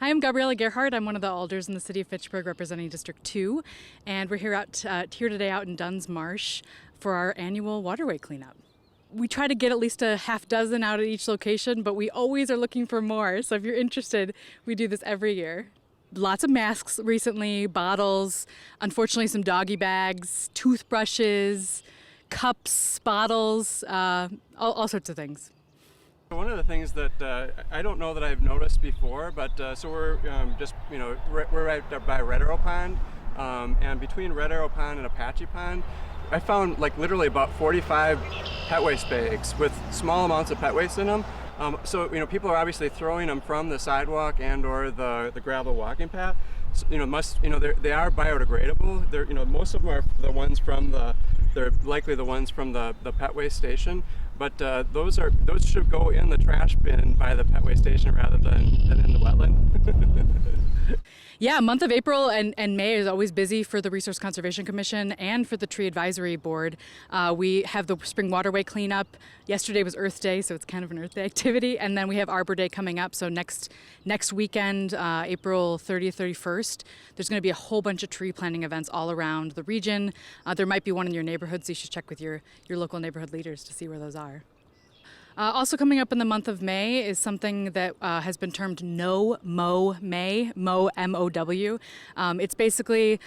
Hi, I'm Gabriella Gerhardt. I'm one of the alders in the city of Fitchburg representing District 2, and we're here today out in Dunn's Marsh for our annual Waterway Clean-up. We try to get at least a half dozen out at each location, but we always are looking for more. So if you're interested, we do this every year. Lots of masks recently, bottles, unfortunately some doggy bags, toothbrushes, cups, bottles, all sorts of things. One of the things that I don't know that I've noticed before, but so we're we're right by Red Arrow Pond, and between Red Arrow Pond and Apache Pond, I found like literally about 45 pet waste bags with small amounts of pet waste in them. So people are obviously throwing them from the sidewalk and or the gravel walking path. So, they are biodegradable. They're most of them are the ones from they're likely the ones from the pet waste station. But those should go in the trash bin by the pet waste station rather than in the wetland. Yeah, month of April and May is always busy for the Resource Conservation Commission and for the Tree Advisory Board. We have the Spring Waterway Cleanup. Yesterday was Earth Day, so it's kind of an Earth Day activity. And then we have Arbor Day coming up. So next weekend, April 30th, 31st, there's going to be a whole bunch of tree planting events all around the region. There might be one in your neighborhood, so you should check with your local neighborhood leaders to see where those are. Also coming up in the month of May is something that has been termed No Mow May, Mow, M-O-W. It's basically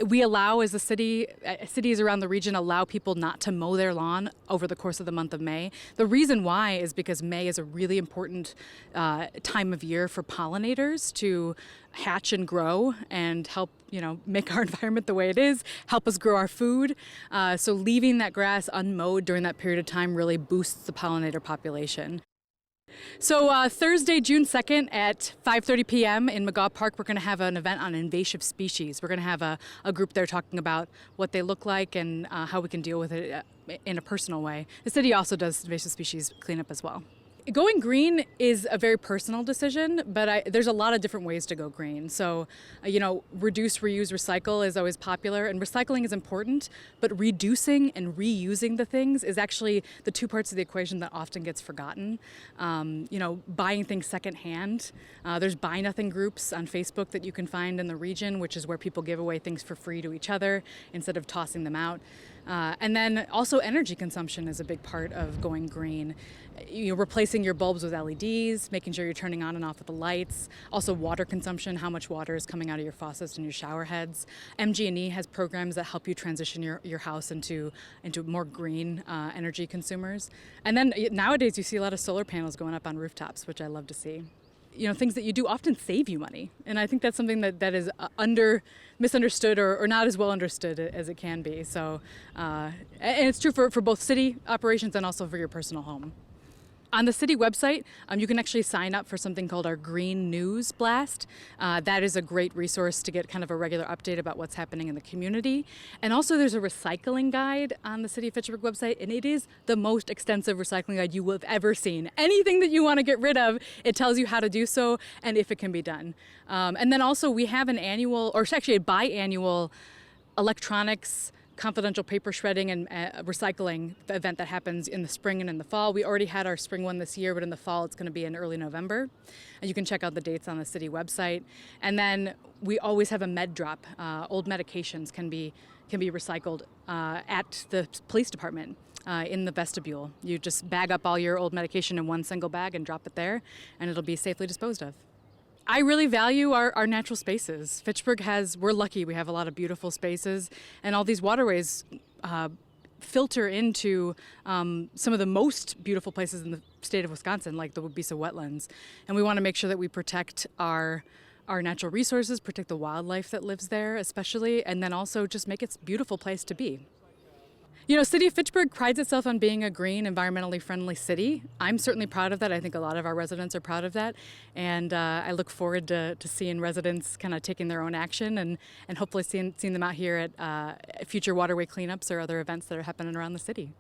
we allow, as a city, cities around the region allow people not to mow their lawn over the course of the month of May. The reason why is because May is a really important time of year for pollinators to hatch and grow and help, make our environment the way it is, help us grow our food. So leaving that grass unmowed during that period of time really boosts the pollinator population. So Thursday, June 2nd at 5:30 p.m. in McGaw Park, we're going to have an event on invasive species. We're going to have a group there talking about what they look like and how we can deal with it in a personal way. The city also does invasive species cleanup as well. Going green is a very personal decision, but there's a lot of different ways to go green. So, reduce, reuse, recycle is always popular, and recycling is important, but reducing and reusing the things is actually the two parts of the equation that often gets forgotten. Buying things secondhand. There's Buy Nothing groups on Facebook that you can find in the region, which is where people give away things for free to each other instead of tossing them out. And then also energy consumption is a big part of going green. Replacing your bulbs with LEDs, making sure you're turning on and off with the lights. Also water consumption, how much water is coming out of your faucets and your shower heads. MG&E has programs that help you transition your house into more green energy consumers. And then nowadays you see a lot of solar panels going up on rooftops, which I love to see. Things that you do often save you money. And I think that's something that is misunderstood or not as well understood as it can be. So, and it's true for both city operations and also for your personal home. On the city website, you can actually sign up for something called our Green News Blast. That is a great resource to get kind of a regular update about what's happening in the community. And also there's a recycling guide on the City of Fitchburg website, and it is the most extensive recycling guide you will have ever seen. Anything that you want to get rid of, it tells you how to do so and if it can be done. And then also we have an annual, or actually a biannual electronics confidential paper shredding and recycling event that happens in the spring and in the fall. We already had our spring one this year, but in the fall it's going to be in early November. And you can check out the dates on the city website. And then we always have a med drop. Old medications can be recycled at the police department. In the vestibule. You just bag up all your old medication in one single bag and drop it there, and it'll be safely disposed of. I really value our natural spaces. Fitchburg we're lucky, we have a lot of beautiful spaces, and all these waterways filter into some of the most beautiful places in the state of Wisconsin, like the Wabisa wetlands. And we want to make sure that we protect our natural resources, protect the wildlife that lives there especially, and then also just make it a beautiful place to be. City of Fitchburg prides itself on being a green, environmentally friendly city. I'm certainly proud of that. I think a lot of our residents are proud of that. And I look forward to seeing residents kind of taking their own action and hopefully seeing them out here at future waterway cleanups or other events that are happening around the city.